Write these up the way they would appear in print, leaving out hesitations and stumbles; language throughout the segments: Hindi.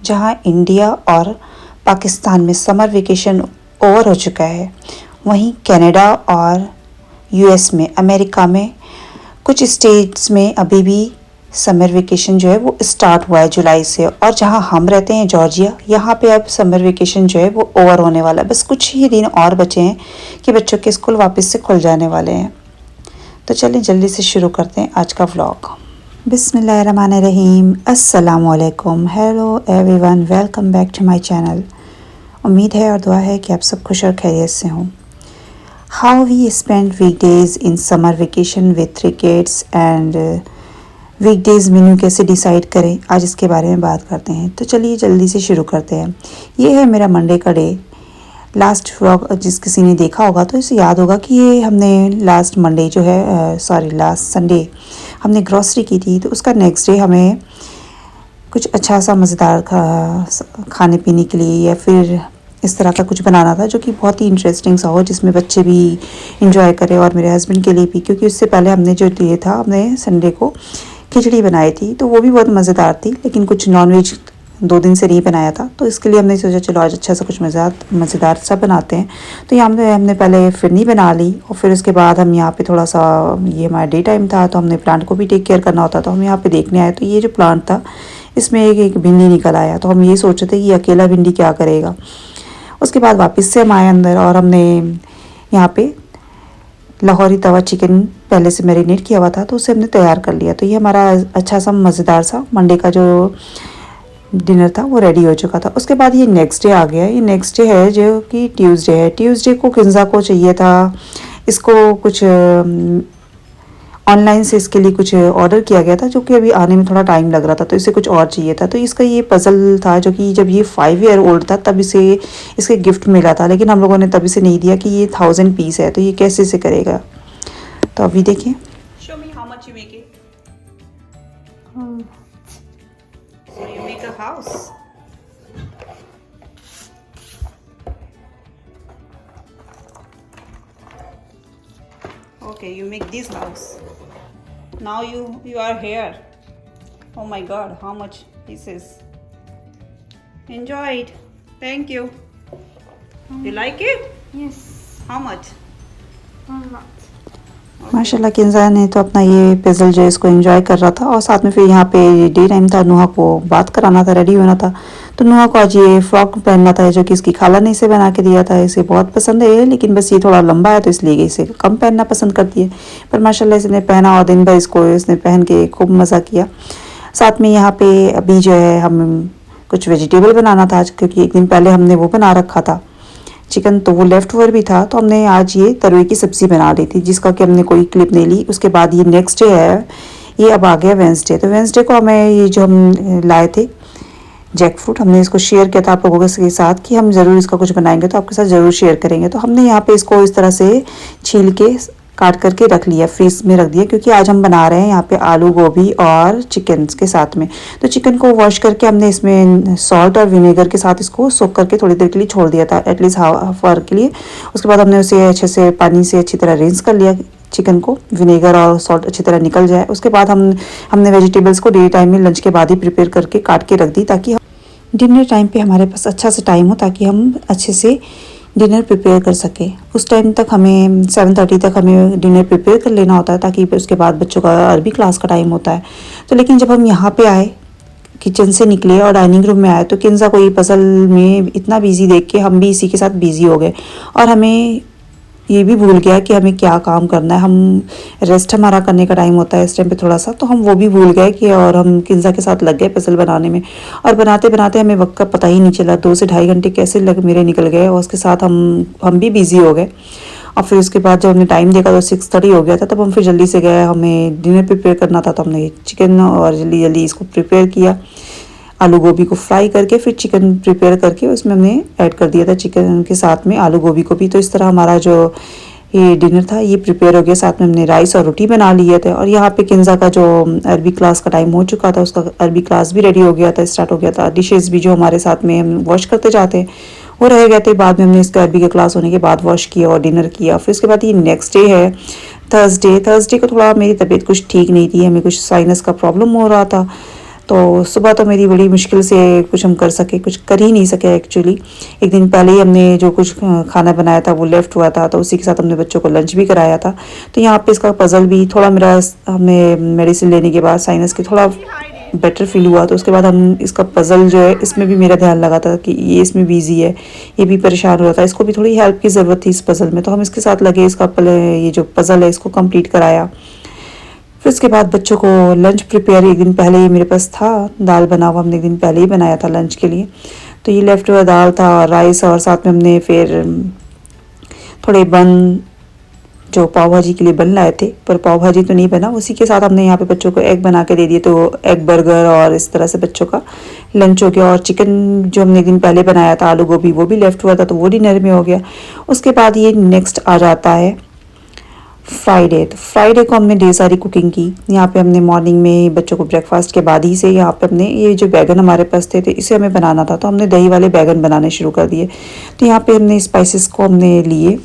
जहां इंडिया और पाकिस्तान में समर वेकेशन ओवर हो चुका है, वहीं कनाडा और यूएस में, अमेरिका में कुछ स्टेट्स में अभी भी समर वेकेशन जो है वो स्टार्ट हुआ है जुलाई से। और जहां हम रहते हैं जॉर्जिया, यहाँ पे अब समर वेकेशन जो है वो ओवर होने वाला है। बस कुछ ही दिन और बचे हैं कि बच्चों के स्कूल वापस से खुल जाने वाले हैं। तो चलिए जल्दी से शुरू करते हैं आज का व्लॉग। बिस्मिल्लाहिर्रहमानिर्रहीम, अस्सलाम वालेकुम, hello everyone, welcome back to my channel. उम्मीद है और दुआ है कि आप सब खुश और खैरियत से हों। How we spend weekdays in summer vacation with 3 kids and weekdays menu कैसे डिसाइड करें, आज इसके बारे में बात करते हैं। तो चलिए जल्दी से शुरू करते हैं। ये है मेरा मंडे का डे। लास्ट व्लॉग जिस किसी ने देखा होगा तो इसे याद होगा कि ये हमने लास्ट मंडे जो है लास्ट संडे हमने ग्रॉसरी की थी। तो उसका नेक्स्ट डे हमें कुछ अच्छा सा मज़ेदार खाने पीने के लिए या फिर इस तरह का कुछ बनाना था जो कि बहुत ही इंटरेस्टिंग सा हो, जिसमें बच्चे भी इंजॉय करें और मेरे हस्बैंड के लिए भी, क्योंकि उससे पहले हमने जो दिए था, हमने संडे को खिचड़ी बनाई थी तो वो भी बहुत मज़ेदार थी, लेकिन कुछ नॉनवेज 2 दिन से नहीं बनाया था। तो इसके लिए हमने सोचा चलो आज अच्छा सा कुछ मज़ेदार सा बनाते हैं। तो यहाँ हमने पहले फिरनी बना ली और फिर उसके बाद हम यहाँ पे थोड़ा सा, ये हमारा डे टाइम था तो हमने प्लांट को भी टेक केयर करना होता, तो हम यहाँ पे देखने आए। तो ये जो प्लांट था इसमें एक भिंडी निकल आया, तो हम ये सोच रहे थे कि अकेला भिंडी क्या करेगा। उसके बाद वापस से हम आए अंदर और हमने यहाँ पे लाहौरी तवा चिकन पहले से मैरिनेट किया हुआ था तो उसे हमने तैयार कर लिया। तो ये हमारा अच्छा सा मज़ेदार सा मंडे का जो डिनर था वो रेडी हो चुका था। उसके बाद ये नेक्स्ट डे आ गया। ये नेक्स्ट डे है जो कि ट्यूसडे है। ट्यूसडे को किन्जा को चाहिए था, इसको कुछ ऑनलाइन से इसके लिए कुछ ऑर्डर किया गया था जो कि अभी आने में थोड़ा टाइम लग रहा था, तो इसे कुछ और चाहिए था। तो इसका ये पज़ल था जो कि जब ये 5 ईयर ओल्ड था तब इसे इसके गिफ्ट मिला था, लेकिन हम लोगों ने तब इसे नहीं दिया कि ये 1000 पीस है, तो ये कैसे से करेगा। तो अभी देखिए। Show me how much you make it. So you make a house. Okay, you make this house. Now you are here. Oh my God, how much this is. Enjoy it. Thank you. You like it? Yes. How much? A lot. माशाल्लाह किन्जा ने तो अपना ये पज़ल जो इसको एंजॉय कर रहा था। और साथ में फिर यहाँ पे डे टाइम था, नुहा को बात कराना था, रेडी होना था। तो नुहा को आज ये फ्रॉक पहनना था जो कि इसकी खाला ने इसे बना के दिया था। इसे बहुत पसंद है ये, लेकिन बस ये थोड़ा लंबा है तो इसलिए इसे कम पहनना पसंद करती है। पर माशाल्लाह इसने पहना और दिन भर इसने पहन के खूब मज़ा किया। साथ में यहाँ पे अभी जो है हम कुछ वेजिटेबल बनाना था आज, क्योंकि एक दिन पहले हमने वो बना रखा था चिकन, तो वो लेफ्ट ओवर भी था। तो हमने आज ये तरुए की सब्ज़ी बना ली थी जिसका कि हमने कोई क्लिप नहीं ली। उसके बाद ये नेक्स्ट डे है, ये अब आ गया वेंसडे। तो वेंसडे को हमें ये जो हम लाए थे जैक फ्रूट, हमने इसको शेयर किया था आप लोगों के साथ कि हम ज़रूर इसका कुछ बनाएंगे तो आपके साथ ज़रूर शेयर करेंगे। तो हमने यहाँ पे इसको इस तरह से छील के काट करके रख लिया, फ्रीज में रख दिया, क्योंकि आज हम बना रहे हैं यहाँ पे आलू गोभी और चिकन के साथ में। तो चिकन को वॉश करके हमने इसमें सॉल्ट और विनेगर के साथ इसको सोक करके थोड़ी देर के लिए छोड़ दिया था, एटलीस्ट हाफ आवर के लिए। उसके बाद हमने उसे अच्छे से पानी से अच्छी तरह रिंस कर लिया, चिकन को विनेगर और सॉल्ट अच्छी तरह निकल जाए। उसके बाद हमने वेजिटेबल्स को डे टाइम में लंच के बाद ही प्रिपेयर करके काट के रख दी, ताकि डिनर टाइम पे हमारे पास अच्छा सा टाइम हो, ताकि हम अच्छे से डिनर प्रिपेयर कर सके। उस टाइम तक हमें 7:30 तक हमें डिनर प्रिपेयर कर लेना होता है, ताकि उसके बाद बच्चों का अरबी क्लास का टाइम होता है। तो लेकिन जब हम यहाँ पे आए, किचन से निकले और डाइनिंग रूम में आए, तो किन्जा को ये पज़ल में इतना बिजी देख के हम भी इसी के साथ बिजी हो गए और हमें ये भी भूल गया कि हमें क्या काम करना है। हम रेस्ट हमारा करने का टाइम होता है इस टाइम पे थोड़ा सा, तो हम वो भी भूल गए कि, और हम किन्जा के साथ लग गए पज़ल बनाने में। और बनाते बनाते हमें वक्त का पता ही नहीं चला, 2 से ढाई घंटे कैसे मेरे निकल गए और उसके साथ हम भी बिज़ी हो गए। और फिर उसके बाद जब हमने टाइम देखा तो 6:30 हो गया था। तब हम फिर जल्दी से गए, हमें डिनर प्रिपेयर करना था, तो हमने चिकन और जल्दी जल्दी इसको प्रिपेयर किया। आलू गोभी को फ्राई करके फिर चिकन प्रिपेयर करके उसमें हमने ऐड कर दिया था चिकन के साथ में आलू गोभी को भी। तो इस तरह हमारा जो ये डिनर था ये प्रिपेयर हो गया। साथ में हमने राइस और रोटी बना लिए थे। और यहाँ पे किन्जा का जो अरबी क्लास का टाइम हो चुका था, उसका अरबी क्लास भी रेडी हो गया था, स्टार्ट हो गया था। डिशेस भी जो हमारे साथ में हम वॉश करते जाते हैं वो रह गए थे। बाद में हमने इसका अरबी का क्लास होने के बाद वॉश किया और डिनर किया। फिर उसके बाद ये नेक्स्ट डे है थर्सडे को थोड़ा मेरी तबीयत कुछ ठीक नहीं थी, हमें कुछ साइनस का प्रॉब्लम हो रहा था। तो सुबह तो मेरी बड़ी मुश्किल से कुछ हम कर सके, कुछ कर ही नहीं सके एक्चुअली। एक दिन पहले ही हमने जो कुछ खाना बनाया था वो लेफ्ट हुआ था, तो उसी के साथ हमने बच्चों को लंच भी कराया था। तो यहाँ पे इसका पज़ल भी थोड़ा मेरा, हमें मेडिसिन लेने के बाद साइनस की थोड़ा बेटर फील हुआ, तो उसके बाद हम इसका पज़ल जो है इसमें भी मेरा ध्यान लगा था कि ये इसमें बिजी है, ये भी परेशान हो रहा था, इसको भी थोड़ी हेल्प की ज़रूरत थी इस पज़ल में। तो हम इसके साथ लगे, इसका ये जो पज़ल है इसको कंप्लीट कराया। फिर उसके बाद बच्चों को लंच प्रिपेयर एक दिन पहले ही मेरे पास था, दाल बना हुआ हमने एक दिन पहले ही बनाया था लंच के लिए। तो ये लेफ्ट हुआ दाल था और राइस, और साथ में हमने फिर थोड़े बन जो पाव भाजी के लिए बन लाए थे, पर पाव भाजी तो नहीं बना, उसी के साथ हमने यहाँ पे बच्चों को एग बना के दे दिए। तो एग बर्गर और इस तरह से बच्चों का लंच हो गया। और चिकन जो हमने एक दिन पहले बनाया था आलू गोभी, वो भी लेफ्ट हुआ था, तो वो डिनर में हो गया। उसके बाद ये नेक्स्ट आ जाता है फ्राइडे। तो फ्राइडे को हमने ढेर सारी कुकिंग की। यहाँ पे हमने मॉर्निंग में बच्चों को ब्रेकफास्ट के बाद ही से यहाँ पे हमने ये जो बैगन हमारे पास थे, तो इसे हमें बनाना था, तो हमने दही वाले बैगन बनाने शुरू कर दिए। तो यहाँ पे हमने स्पाइसेस को हमने लिए।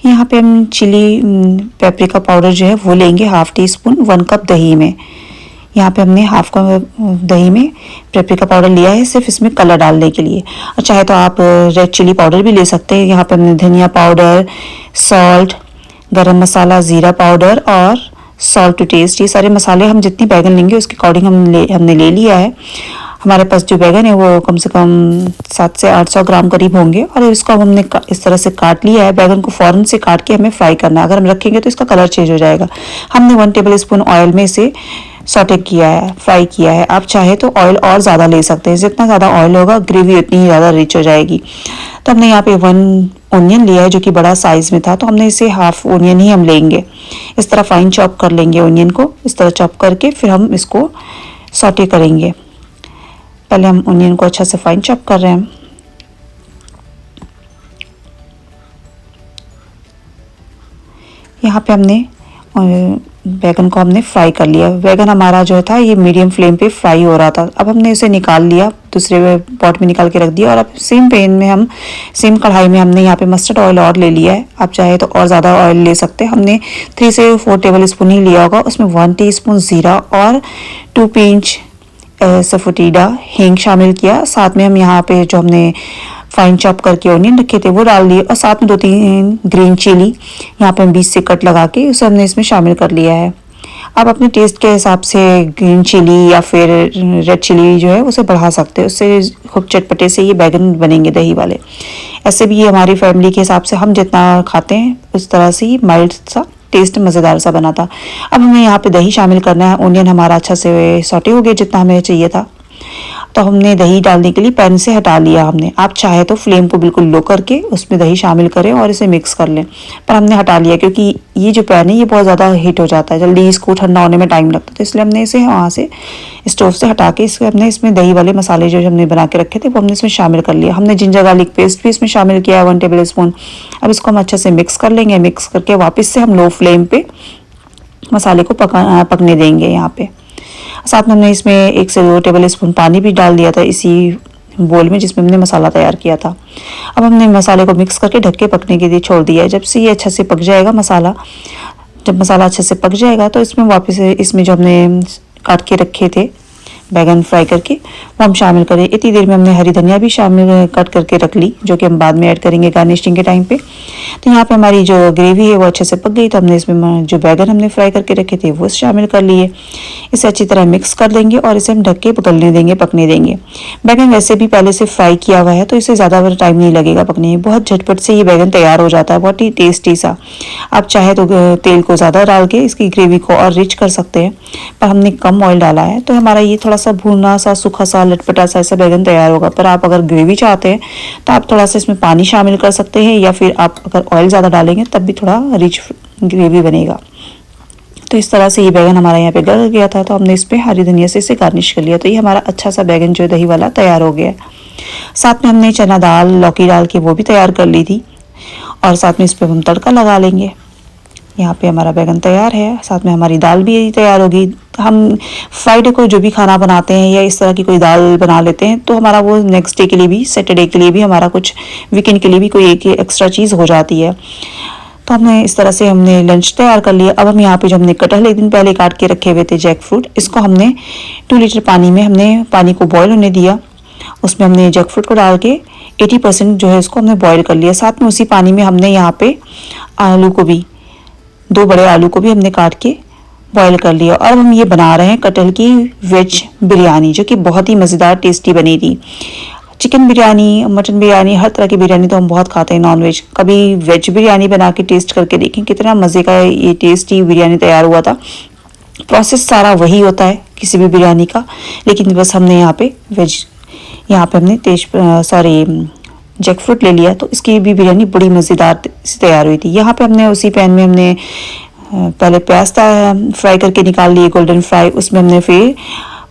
यहाँ पे हम चिली पेपरिका पाउडर जो है वो लेंगे हाफ टी स्पून 1 कप दही में। यहाँ पे हमने हाफ कप दही में पेपरिका पाउडर लिया है, सिर्फ इसमें कलर डालने के लिए। और चाहे तो आप रेड चिली पाउडर भी ले सकते हैं। यहाँ पे हमने धनिया पाउडर, सॉल्ट, गरम मसाला, ज़ीरा पाउडर और सॉल्ट टू टेस्ट, ये सारे मसाले हम जितनी बैगन लेंगे उसके अकॉर्डिंग हमने ले लिया है। हमारे पास जो बैगन है वो कम से कम 700 से 800 ग्राम करीब होंगे, और इसको हमने इस तरह से काट लिया है। बैगन को फ़ौरन से काट के हमें फ्राई करना है, अगर हम रखेंगे तो इसका कलर चेंज हो जाएगा। हमने 1 टेबल स्पून ऑयल में इसे सॉटे किया है, फ्राई किया है। आप चाहे तो ऑयल और ज़्यादा ले सकते हैं, जितना ज़्यादा ऑयल होगा ग्रेवी उतनी ही ज़्यादा रिच हो जाएगी। तो हमने यहाँ पे 1 ओनियन लिया है जो कि बड़ा साइज़ में था, तो हमने इसे हाफ ओनियन ही हम लेंगे। इस तरह फाइन चॉप कर लेंगे ओनियन को, इस तरह चॉप करके फिर हम इसको सॉटे करेंगे। पहले हम ओनियन को अच्छा से फाइन चॉप कर रहे हैं। यहाँ पे हमने बैगन को हमने फ्राई कर लिया। बैगन हमारा जो था ये मीडियम फ्लेम पे फ्राई हो रहा था। अब हमने इसे निकाल लिया, दूसरे पॉट में निकाल के रख दिया, और अब सेम पैन में सेम कढ़ाई में हमने यहाँ पे मस्टर्ड ऑयल और ले लिया है। आप चाहे तो और ज़्यादा ऑयल ले सकते हैं। हमने 3 से 4 टेबल स्पून ही लिया होगा। उसमें 1 टीस्पून ज़ीरा और 2 पिंच सफोटीडा हींग शामिल किया। साथ में हम यहाँ पे जो हमने फाइन चॉप करके ओनियन रखे थे वो डाल दिए, और साथ में 2-3 ग्रीन चिली यहाँ पे हम बीच से कट लगा के उसे हमने इसमें शामिल कर लिया है। आप अपने टेस्ट के हिसाब से ग्रीन चिली या फिर रेड चिली जो है उसे बढ़ा सकते हैं, उससे खूब चटपटे से ये बैगन बनेंगे दही वाले। ऐसे भी ये हमारी फैमिली के हिसाब से हम जितना खाते हैं उस तरह से ही माइल्ड सा टेस्ट मज़ेदार सा बना था। अब हमें यहाँ पे दही शामिल करना है। ओनियन हमारा अच्छा से सॉटे हो गया जितना हमें चाहिए था, तो हमने दही डालने के लिए पैन से हटा लिया हमने। आप चाहे तो फ्लेम को बिल्कुल लो करके उसमें दही शामिल करें और इसे मिक्स कर लें, पर हमने हटा लिया क्योंकि ये जो पैन है ये बहुत ज़्यादा हीट हो जाता है, जल्दी इसको ठंडा होने में टाइम लगता है, तो इसलिए हमने इसे वहाँ से स्टोव से हटा के हमने इसमें दही वाले मसाले जो हमने बना के रखे थे वो हमने इसमें शामिल कर लिया। हमने जिंजर गार्लिक पेस्ट भी इसमें शामिल किया है 1 टेबल स्पून। अब इसको हम अच्छे से मिक्स कर लेंगे। मिक्स करके वापस से हम लो फ्लेम पे मसाले को पकने देंगे। यहाँ पे साथ में हमने इसमें 1 से 2 टेबल स्पून पानी भी डाल दिया था इसी बोल में जिसमें हमने मसाला तैयार किया था। अब हमने मसाले को मिक्स करके ढक के पकने के लिए छोड़ दिया है। जब से ये अच्छा से पक जाएगा मसाला, जब मसाला अच्छे से पक जाएगा तो इसमें वापस इसमें जो हमने काट के रखे थे बैगन फ्राई करके वो हम शामिल करें। इतनी देर में हमने हरी धनिया भी शामिल कट करके रख ली जो कि हम बाद में ऐड करेंगे गार्निशिंग के टाइम पे। तो यहाँ पे हमारी जो ग्रेवी है वो अच्छे से पक गई, तो हमने इसमें जो बैगन हमने फ्राई करके रखे थे वो शामिल कर लिए। इसे अच्छी तरह मिक्स कर देंगे और इसे हम ढक के गलने देंगे, पकने देंगे। बैगन वैसे भी पहले से फ्राई किया हुआ है तो इसे ज़्यादा टाइम नहीं लगेगा पकने में, बहुत झटपट से ये बैगन तैयार हो जाता है, बहुत ही टेस्टी सा। आप चाहे तो तेल को ज़्यादा डाल के इसकी ग्रेवी को और रिच कर सकते हैं, पर हमने कम ऑयल डाला है तो हमारा ये थोड़ा सा भुना सा सूखा सा लटपटा सा ऐसा बैगन तैयार होगा। पर आप अगर ग्रेवी चाहते हैं तो आप थोड़ा सा इसमें पानी शामिल कर सकते हैं, या फिर आप अगर ऑयल ज़्यादा डालेंगे तब भी थोड़ा रिच ग्रेवी बनेगा। तो इस तरह से ये बैगन हमारा यहाँ पे गल गया था, तो हमने इस पर हरी धनिया से इसे गार्निश कर लिया। तो ये हमारा अच्छा सा बैगन जो दही वाला तैयार हो गया है। साथ में हमने चना दाल लौकी डाल के वो भी तैयार कर ली थी, और साथ में इस पर हम तड़का लगा लेंगे। यहाँ पे हमारा बैगन तैयार है, साथ में हमारी दाल भी तैयार होगी। हम फ्राइडे को जो भी खाना बनाते हैं या इस तरह की कोई दाल बना लेते हैं तो हमारा वो नेक्स्ट डे के लिए भी, सैटरडे के लिए भी, हमारा कुछ वीकेंड के लिए भी कोई एक एक्स्ट्रा चीज़ हो जाती है। तो हमने इस तरह से हमने लंच तैयार कर लिया। अब हम यहाँ पे जो हमने कटहल एक दिन पहले काट के रखे हुए थे जैक फ्रूट, इसको हमने 2 लीटर पानी में हमने पानी को बॉयल होने दिया। उसमें हमने जैक फ्रूट को डाल के 80% जो है इसको हमने बॉयल कर लिया। साथ में उसी पानी में हमने यहाँ पे आलू को भी 2 बड़े आलू को भी हमने काट के बॉयल कर लिया। और हम ये बना रहे हैं कटहल की वेज बिरयानी, जो कि बहुत ही मज़ेदार टेस्टी बनी थी। चिकन बिरयानी, मटन बिरयानी, हर तरह की बिरयानी तो हम बहुत खाते हैं नॉन वेज। कभी वेज बिरयानी बना के टेस्ट करके देखें कितना मज़े का ये टेस्टी बिरयानी तैयार हुआ था। प्रोसेस सारा वही होता है किसी भी बिरयानी का, लेकिन बस हमने यहाँ पे हमने जैक फ्रूट ले लिया, तो इसकी भी बिरयानी बड़ी मज़ेदार से तैयार हुई थी। यहाँ पे हमने उसी पैन में हमने पहले प्याज फ्राई करके निकाल लिए गोल्डन फ्राई। उसमें हमने फिर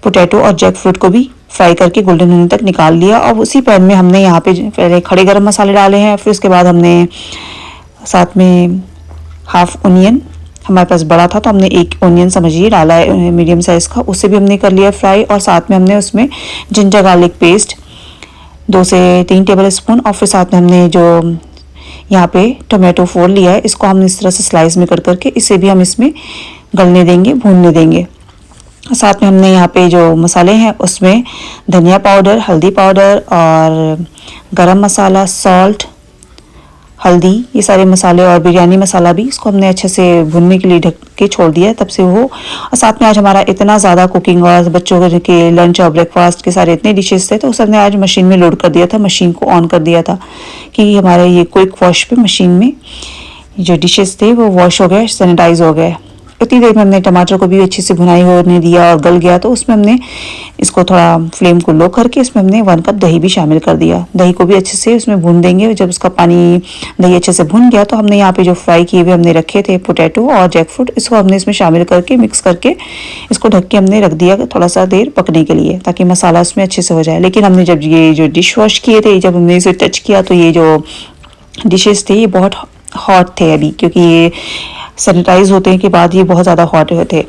पोटैटो और जैक फ्रूट को भी फ्राई करके गोल्डन होने तक निकाल लिया। और उसी पैन में हमने यहाँ पे पहले खड़े गरम मसाले डाले हैं, फिर उसके बाद हमने साथ में हाफ ओनियन, हमारे पास बड़ा था तो हमने 1 ओनियन समझिए डाला है मीडियम साइज़ का, उससे भी हमने कर लिया फ्राई। और साथ में हमने उसमें जिंजर गार्लिक पेस्ट 2 से 3 टेबल स्पून, और फिर साथ में हमने जो यहाँ पे टोमेटो फोड़ लिया है, इसको हम इस तरह से स्लाइस में कर करके इसे भी हम इसमें गलने देंगे, भूनने देंगे। साथ में हमने यहाँ पे जो मसाले हैं उसमें धनिया पाउडर, हल्दी पाउडर और गरम मसाला, सॉल्ट, हल्दी, ये सारे मसाले और बिरयानी मसाला भी, इसको हमने अच्छे से भुनने के लिए ढक के छोड़ दिया तब से वो। और साथ में आज हमारा इतना ज़्यादा कुकिंग और बच्चों के लंच और ब्रेकफास्ट के सारे इतने डिशेस थे, तो सबने आज मशीन में लोड कर दिया था, मशीन को ऑन कर दिया था कि हमारे ये क्विक वॉश पे मशीन में जो डिशेस थे वो वॉश हो गए, सैनिटाइज हो गए। उतनी देर में हमने टमाटर को भी अच्छे से भुनाई होने दिया और गल गया, तो उसमें हमने इसको थोड़ा फ्लेम को लो करके इसमें हमने 1 कप दही भी शामिल कर दिया। दही को भी अच्छे से उसमें भून देंगे। जब उसका पानी दही अच्छे से भुन गया तो हमने यहाँ पे जो फ्राई किए हुए हमने रखे थे पोटैटो और जैक फ्रूट, इसको हमने इसमें शामिल करके मिक्स करके इसको ढक के हमने रख दिया थोड़ा सा देर पकने के लिए, ताकि मसाला उसमें अच्छे से हो जाए। लेकिन हमने जब ये जो डिश वॉश किए थे, जब हमने इसे टच किया, तो ये जो डिशेस थे ये बहुत हॉट थे अभी, क्योंकि ये सैनिटाइज होते के बाद ये बहुत ज़्यादा हॉट हुए थे।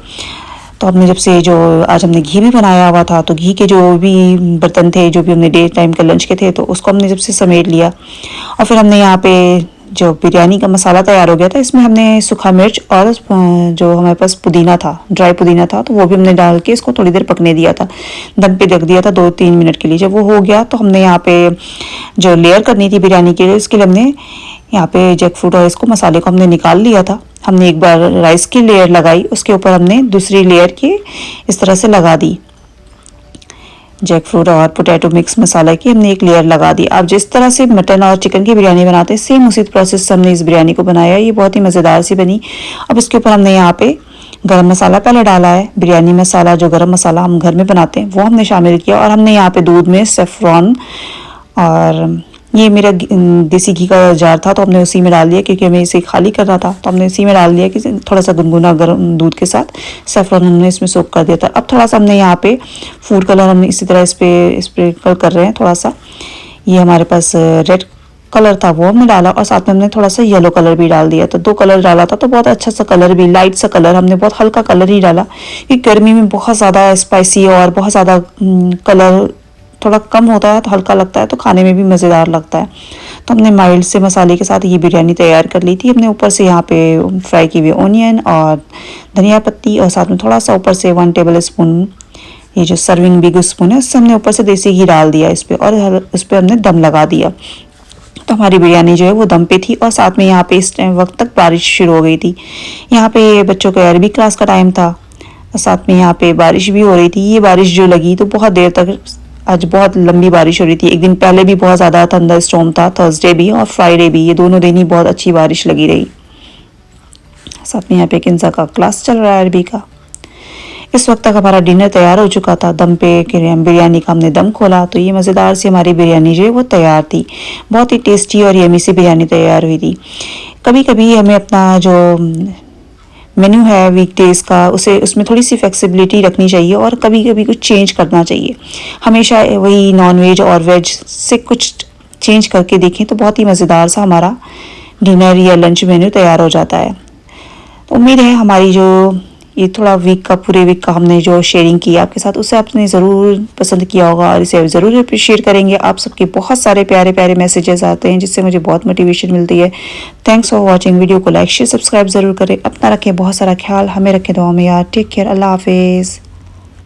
तो हमने जब से जो आज हमने घी भी बनाया हुआ था, तो घी के जो भी बर्तन थे, जो भी हमने डे टाइम के लंच के थे, तो उसको हमने जब से समेट लिया। और फिर हमने यहाँ पे जो बिरयानी का मसाला तैयार हो गया था, इसमें हमने सूखा मिर्च और जो हमारे पास पुदीना था, ड्राई पुदीना था, तो वो भी हमने डाल के इसको थोड़ी देर पकने दिया था, दम पे रख दिया था 2-3 मिनट के लिए। जब वो हो गया तो हमने यहाँ पे जो लेयर करनी थी बिरयानी के लिए, उसके लिए हमने यहाँ पे जैक फ्रूट और इसको मसाले को हमने निकाल लिया था। हमने एक बार राइस की लेयर लगाई, उसके ऊपर हमने दूसरी लेयर की इस तरह से लगा दी, जैक फ्रूट और पोटैटो मिक्स मसाला की हमने एक लेयर लगा दी। आप जिस तरह से मटन और चिकन की बिरयानी बनाते हैं, सेम उसी प्रोसेस से हमने इस बिरयानी को बनाया। ये बहुत ही मज़ेदार सी बनी। अब इसके ऊपर हमने यहाँ पे गरम मसाला पहले डाला है, बिरयानी मसाला, जो गरम मसाला हम घर में बनाते हैं वो हमने शामिल किया। और हमने यहाँ पे दूध में सेफ्रॉन, और ये मेरा देसी घी का जार था तो हमने उसी में डाल दिया, क्योंकि हमें इसे खाली करना था, तो हमने इसी में डाल दिया कि थोड़ा सा गुनगुना गर्म दूध के साथ सेफ्रॉन हमने इसमें सोक कर दिया था। अब थोड़ा सा हमने यहाँ पे फूड कलर हमने इसी तरह इस पे स्प्रिंकल कर रहे हैं थोड़ा सा। ये हमारे पास रेड कलर था वो हमने डाला, और साथ में हमने थोड़ा सा येलो कलर भी डाल दिया। तो 2 कलर डाला था, तो बहुत अच्छा सा कलर भी, लाइट सा कलर, हमने बहुत हल्का कलर ही डाला, क्योंकि गर्मी में बहुत ज़्यादा स्पाइसी और बहुत ज़्यादा कलर थोड़ा कम होता है तो हल्का लगता है, तो खाने में भी मज़ेदार लगता है। तो हमने माइल्ड से मसाले के साथ ये बिरयानी तैयार कर ली थी। हमने ऊपर से यहाँ पे फ्राई किए हुए ओनियन और धनिया पत्ती, और साथ में थोड़ा सा ऊपर से 1 टेबल स्पून, ये जो सर्विंग बिग स्पून है, उससे हमने ऊपर से देसी घी डाल दिया इस पर, और उस पर हमने दम लगा दिया। तो हमारी बिरयानी जो है वो दम पे थी। और साथ में यहाँ पे इस टाइम वक्त तक बारिश शुरू हो गई थी। यहाँ पे बच्चों के अरबी क्लास का टाइम था, और साथ में यहाँ पे बारिश भी हो रही थी। ये बारिश जो लगी तो बहुत देर तक, आज बहुत लंबी बारिश हो रही थी। एक दिन पहले भी बहुत ज़्यादा थंडर स्टॉर्म था, थर्सडे भी और फ्राइडे भी, ये दोनों दिन ही बहुत अच्छी बारिश लगी रही। साथ में यहाँ पे किंजा का क्लास चल रहा है अरबी का। इस वक्त तक हमारा डिनर तैयार हो चुका था। दम पे बिरयानी का हमने दम खोला, तो ये मज़ेदार सी हमारी बिरयानी जो है वो तैयार थी। बहुत ही टेस्टी और यमी सी बिरयानी तैयार हुई थी। कभी कभी हमें अपना जो मेन्यू है वीकडेज़ का, उसमें थोड़ी सी फ्लेक्सिबिलिटी रखनी चाहिए, और कभी कभी कुछ चेंज करना चाहिए। हमेशा वही नॉन वेज और वेज से कुछ चेंज करके देखें तो बहुत ही मज़ेदार सा हमारा डिनर या लंच मेन्यू तैयार हो जाता है। तो उम्मीद है हमारी जो ये थोड़ा वीक का पूरे वीक का हमने जो शेयरिंग की आपके साथ उसे आपने ज़रूर पसंद किया होगा और इसे ज़रूर अप्रिशिएट करेंगे। आप सबके बहुत सारे प्यारे प्यारे मैसेजेस आते हैं जिससे मुझे बहुत मोटिवेशन मिलती है। Thanks for watching. वीडियो को लाइक शेयर सब्सक्राइब ज़रूर करें। अपना रखें बहुत सारा ख्याल, हमें रखें दुआ में यार। Take care. अल्लाह हाफिज़।